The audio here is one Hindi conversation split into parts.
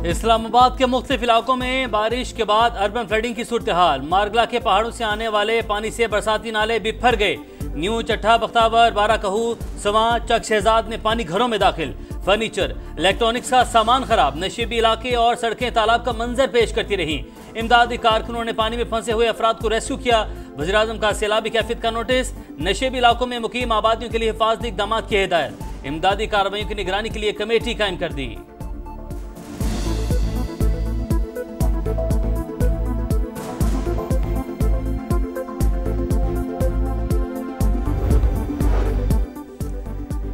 इस्लामाबाद के मुख्तलिफ इलाकों में बारिश के बाद अर्बन फ्लडिंग की सूरत हाल। मारगला के पहाड़ों से आने वाले पानी से बरसाती नाले बिफर गए। न्यू चट्ठा, बख्तावर, बाराकहू, सवां, चक शहजाद में पानी घरों में दाखिल। फर्नीचर, इलेक्ट्रॉनिक्स का सामान खराब। नशीबी इलाके और सड़कें तालाब का मंजर पेश करती रहीं। इमदादी कारकुनों ने पानी में फंसे हुए अफराद को रेस्क्यू किया। वज़ीर-ए-आज़म का सैलाबी कैफियत का नोटिस। नशीबी इलाकों में मुकीम आबादियों के लिए हिफाजती इक़दाम की हिदायत। इमदादी कार्रवाइयों की निगरानी के लिए कमेटी कायम कर दी।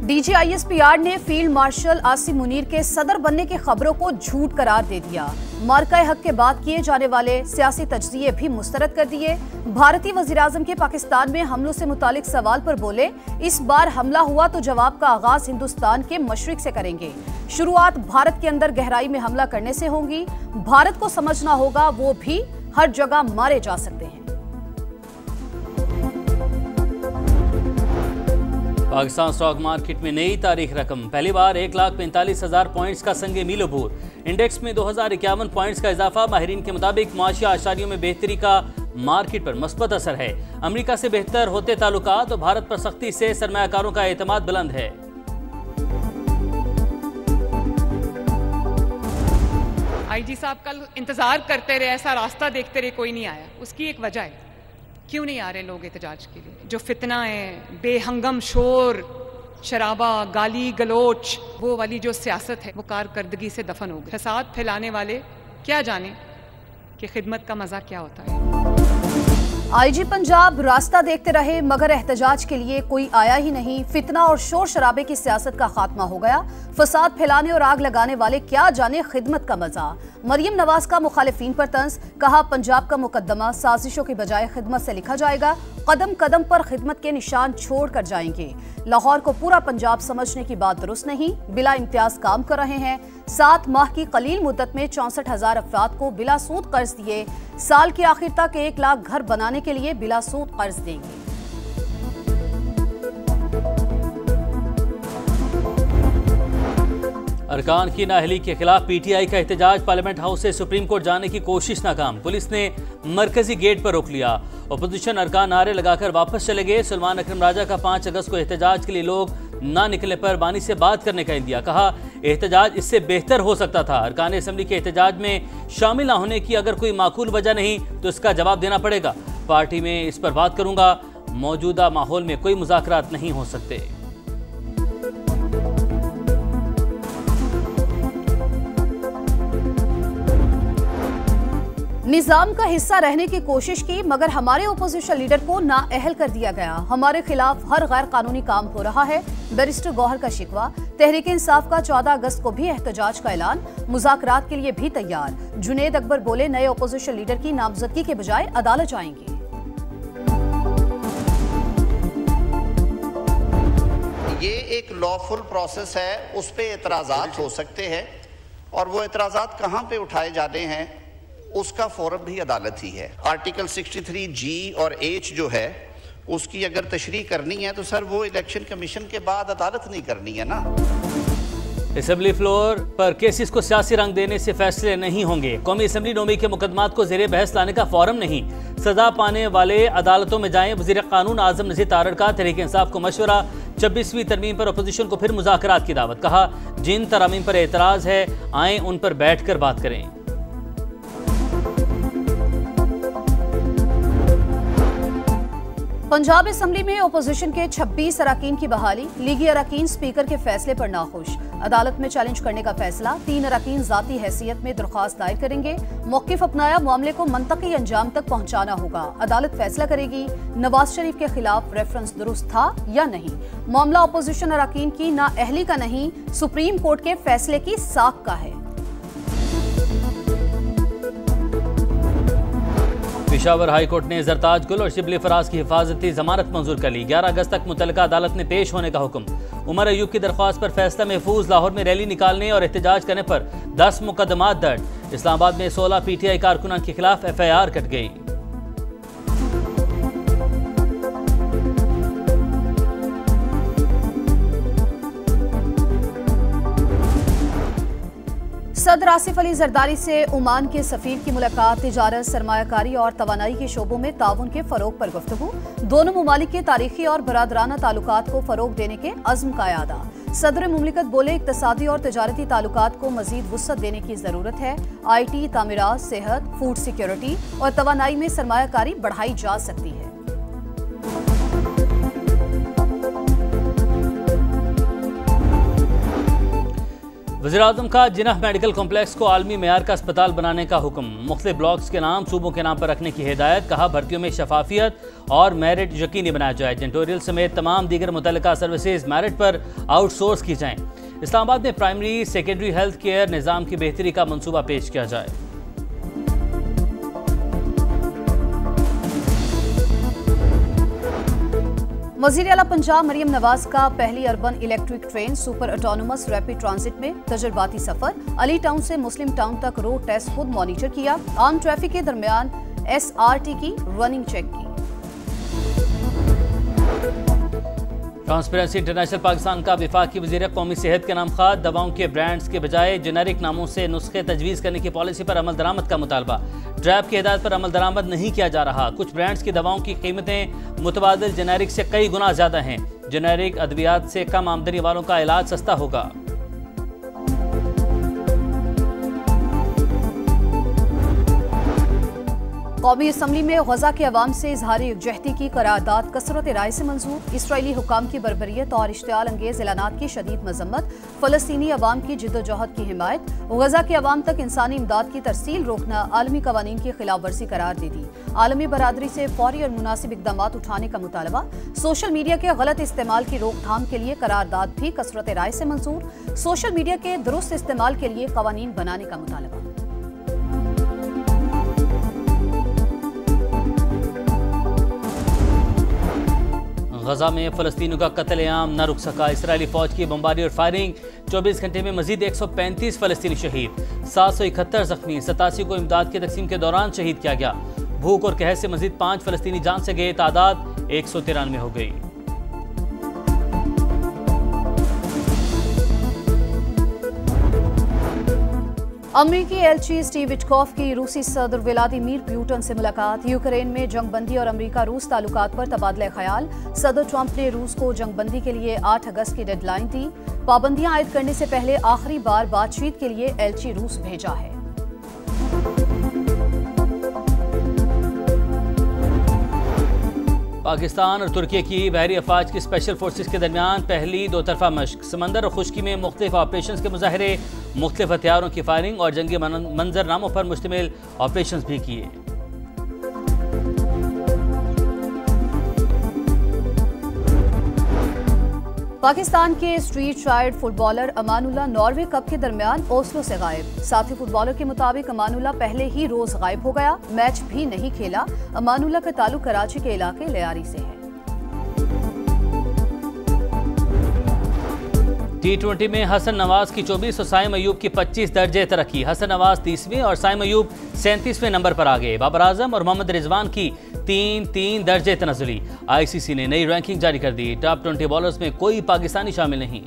DGISPR ने फील्ड मार्शल आसिम मुनीर के सदर बनने की खबरों को झूठ करार दे दिया। मार्का हक के बाद किए जाने वाले सियासी तजज़िये भी मुस्तरद कर दिए। भारतीय वज़ीर-ए-आज़म के पाकिस्तान में हमलों से मुतालिक सवाल पर बोले, इस बार हमला हुआ तो जवाब का आगाज हिंदुस्तान के मशरिक से करेंगे। शुरुआत भारत के अंदर गहराई में हमला करने से होगी। भारत को समझना होगा वो भी हर जगह मारे जा सकते हैं। पाकिस्तान स्टॉक मार्केट में नई तारीख रकम। पहली बार 1,45,000 पॉइंट्स का संगे मील अबूर। इंडेक्स में 2051 पॉइंट्स का इजाफा। माहिरीन के मुताबिक मुआशी आशारियों में बेहतरी का मार्केट पर मुस्बत असर है। अमेरिका से बेहतर होते ताल्लुकात और भारत पर सख्ती से सरमायाकारों का एतमाद बुलंद है। IG साहब कल इंतजार करते रहे, ऐसा रास्ता देखते रहे, कोई नहीं आया। उसकी एक वजह है, क्यों नहीं आ रहे लोग एहतजाज के लिए? जो फितना है, बेहंगम शोर, शराबा, गाली गलोच, वो वाली जो सियासत है वो कारकर्दगी से दफन हो गई। फसाद फैलाने वाले क्या जाने कि खिदमत का मजा क्या होता है। IG पंजाब रास्ता देखते रहे मगर एहतजाज के लिए कोई आया ही नहीं। फितना और शोर शराबे की सियासत का खात्मा हो गया। फसाद फैलाने और आग लगाने वाले क्या जाने खिदमत का मजा। मरियम नवाज का मुखालिफिन पर तंज। कहा, पंजाब का मुकदमा साजिशों की बजाय खिदमत से लिखा जाएगा। कदम कदम पर खिदमत के निशान छोड़ कर जाएंगे। लाहौर को पूरा पंजाब समझने की बात दुरुस्त नहीं। बिला इम्तियाज काम कर रहे हैं। 7 माह की कलील मुद्दत में 64,000 अफराद को बिला सूद कर्ज दिए। साल के आखिर तक 1 लाख घर बनाने के लिए बिला सूद कर्ज देंगे। अरकान की नाअहली के खिलाफ PTI का एहतजाज। पार्लियामेंट हाउस से सुप्रीम कोर्ट जाने की कोशिश नाकाम। पुलिस ने मरकजी गेट पर रोक लिया। अपोजिशन अरकान नारे लगाकर वापस चले गए। सलमान अकरम राजा का 5 अगस्त को एहतजाज के लिए लोग ना निकलने पर बानी से बात करने का इंदिया। कहा, एहतजाज इससे बेहतर हो सकता था। अरकान असम्बली के एहतजाज में शामिल ना होने की अगर कोई माकूल वजह नहीं तो इसका जवाब देना पड़ेगा। पार्टी में इस पर बात करूंगा। मौजूदा माहौल में कोई मुज़ाकरात नहीं हो सकते। निजाम का हिस्सा रहने की कोशिश की मगर हमारे ओपोजिशन लीडर को नाअहल कर दिया गया। हमारे खिलाफ हर गैर कानूनी काम हो रहा है। बैरिस्टर गौहर का शिकवा। तहरीक इंसाफ का 14 अगस्त को भी एहतजाज का ऐलान। मुज़ाकरात के लिए भी तैयार। जुनेद अकबर बोले, नए ओपोजिशन लीडर की नामजदगी के बजाय अदालत जाएंगे। ये एक लॉफुल प्रोसेस है, उस पे एतराज़ात हो सकते हैं और वो एतराज़ात कहाँ पे उठाए जाने हैं उसका फोरम भी अदालत ही है। आर्टिकल 63G और H जो है उसकी अगर तशरीह करनी है तो सर वो इलेक्शन कमीशन के बाद अदालत नहीं करनी है ना। असेंबली फ्लोर पर केसेस को सियासी रंग देने से फैसले नहीं होंगे। कौमी असम्बली नोमी के मुकदमात को ज़ेरे बहस लाने का फोरम नहीं। सजा पाने वाले अदालतों में जाएं। वज़ीर कानून आज़म नज़ीर तारड़ का तहरीक इंसाफ को मशवरा। 26वीं तरमीम पर अपोजिशन को फिर मुज़ाकरात की दावत। कहा, जिन तरामीम पर एतराज़ है आएँ उन पर बैठ कर बात करें। पंजाब असम्बली में ओपोजिशन के 26 अरकान की बहाली। लीगी अरकान स्पीकर के फैसले पर नाखुश। अदालत में चैलेंज करने का फैसला। 3 अरकान जाती हैसियत में दरख्वास्त दायर करेंगे। मौक़िफ़ अपनाया, मामले को मंतकी अंजाम तक पहुंचाना होगा। अदालत फैसला करेगी नवाज शरीफ के खिलाफ रेफरेंस दुरुस्त था या नहीं। मामला ओपोजिशन अरकान की नाअहली का नहीं, सुप्रीम कोर्ट के फैसले की साख का है। पेशावर हाई कोर्ट ने जरताज गुल और शिबली फराज की हिफाजती जमानत मंजूर कर ली। 11 अगस्त तक मुतल्लिका अदालत में पेश होने का हुक्म। उमर अयूब की दरख्वास्त पर फैसला महफूज। लाहौर में रैली निकालने और एहतजाज करने पर 10 मुकदमात दर्ज। इस्लामाबाद में 16 PTI कारकुनान के खिलाफ FIR कट गई। सदर आसिफ अली जरदारी से ओमान के सफीर की मुलाकात, तिजारत, सरमायाकारी और तवानाई के शोबों में ताउन के फरोग पर गुफ्तगू। दोनों ममालिक के तारीखी और बरादराना ताल्लुकात को फरोग देने के अज़्म का यादा। सदर मुमलिकत बोले, इक्तसादी और तिजारती ताल्लुकात को मजीद वुसअत देने की जरूरत है। IT, तामीरात, सेहत, फूड सिक्योरिटी और तवानाई में सरमायाकारी बढ़ाई जा सकती है। वज़ीर-ए-आज़म का जिन्ना मेडिकल कॉम्प्लेक्स को आलमी मेयार का अस्पताल बनाने का हुक्म। मुख्तलिफ ब्लॉक्स के नाम सूबों के नाम पर रखने की हिदायत। कहा, भर्तियों में शफाफियत और मेरिट यकीनी बनाया जाए। जेंटोरियल समेत तमाम दीगर मुतल्लिका सर्विसेज मेरिट पर आउटसोर्स की जाएं। इस्लामाबाद में प्राइमरी सेकेंडरी हेल्थ केयर निज़ाम की बेहतरी का मंसूबा पेश किया जाए। वज़ीर आला पंजाब मरियम नवाज का पहली urban electric train super autonomous rapid transit में तजर्बाती सफर। अली टाउन से मुस्लिम टाउन तक रोड टेस्ट खुद मॉनिटर किया। आम ट्रैफिक के दरमियान SRT की रनिंग चेक की। ट्रांसपेरेंसी इंटरनेशनल पाकिस्तान का वफाकी वज़ीर कौमी सेहत के नाम खाद, दवाओं के ब्रांड्स के बजाय जेनेरिक नामों से नुस्खे तजवीज़ करने की पॉलिसी पर अमल दरामद का मुतालबा। ट्रैप की हिदायत पर अमल दरामद नहीं किया जा रहा। कुछ ब्रांड्स की दवाओं की कीमतें मुतबादिल जेनेरिक से कई गुना ज़्यादा हैं। जेनेरिक अद्वियात से कम आमदनी वालों का इलाज सस्ता होगा। कौमी असम्बली में गजा के अवाम से इजहार यकजहती की करारदाद कसरत राय से मंजूर। इसराइली हुकाम की बर्बरियत और इश्तियाल अंगेज ऐलानात की शदीद मजम्मत। फलस्तीनी अवाम की जिद्दोजहद की हिमायत। गजा के अवाम तक इंसानी इमदाद की तरसील रोकना आलमी कवानीन की खिलाफ वर्जी करार दे दी। आलमी बरादरी से फौरी और मुनासिब इकदाम उठाने का मुतालबा। सोशल मीडिया के गलत इस्तेमाल की रोकथाम के लिए करारदाद भी कसरत राय से मंजूर। सोशल मीडिया के दुरुस्त इस्तेमाल के लिए कवानीन बनाने का मुतालबा। गजा में फ़लस्तीनियों का कत्लेआम न रुक सका। इसराइली फौज की बमबारी और फायरिंग। 24 घंटे में मजीद 135 फ़लस्तीनी शहीद, 771 जख्मी। 87 को इमदाद की तकसीम के दौरान शहीद किया गया। भूख और कहर से मजीद 5 फ़लस्तीनी जान से गए। तादाद 193 हो गई। अमरीकी एलची स्टीव विटकॉफ की रूसी सदर व्लादिमीर पुतिन से मुलाकात। यूक्रेन में जंगबंदी और अमेरिका रूस ताल्लुकात पर तबादला ख्याल। सदर ट्रंप ने रूस को जंगबंदी के लिए 8 अगस्त की डेडलाइन दी। पाबंदियां आयद करने से पहले आखिरी बार बातचीत के लिए एलची रूस भेजा है। पाकिस्तान और तुर्की की बहरी अफवाज की स्पेशल फोर्सेस के दरमियान पहली दोतरफा मश्क। समंदर और खुश्की में मुख्तलिफ ऑपरेशन के मुजाहरे, मुख्तलिफ हथियारों की फायरिंग और जंगी मंजरनामों पर मुश्तमिल ऑपरेशन भी किए। पाकिस्तान के street child footballer Amanullah Norway cup के दरमियान ओस्लो से गायब। साथी फुटबॉलर के मुताबिक अमानुल्लाह पहले ही रोज गायब हो गया, मैच भी नहीं खेला। अमानुल्लाह का ताल्लुक कराची के इलाके लियारी से है। T20 में हसन नवाज की 24 और साइम अयूब की 25 दर्जे तरक्की। हसन नवाज 30वें और साइम अयूब 37वें नंबर पर आ गए। बाबर आजम और मोहम्मद रिजवान की 3-3 दर्जे तनज़ुली। ICC ने नई रैंकिंग जारी कर दी। टॉप 20 बॉलर्स में कोई पाकिस्तानी शामिल नहीं।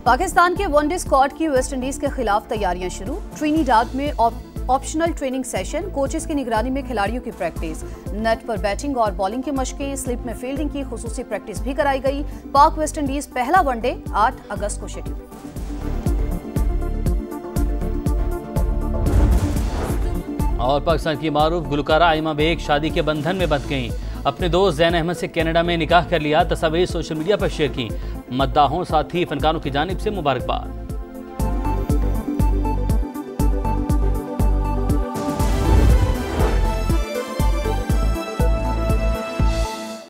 पाकिस्तान के वनडे स्क्वाड की वेस्टइंडीज के खिलाफ तैयारियां शुरू। ट्रिनिडाद में ऑप्शनल ट्रेनिंग सेशन, कोचेस की निगरानी में खिलाड़ियों की प्रैक्टिस। नेट पर बैटिंग और बॉलिंग की मशकें, स्लिप में फील्डिंग की खुसूसी प्रैक्टिस भी कराई गई। पाक वेस्टइंडीज पहला वनडे 8 अगस्त को शेड्यूल। और पाकिस्तान की मारूफ गुलकारा आइमा बेग शादी के बंधन में बंध गईं। अपने दोस्त ज़ैन अहमद से कनाडा में निकाह कर लिया। तस्वीर सोशल मीडिया पर शेयर की। मद्दाहों साथी फनकारों की जानिब से मुबारकबाद।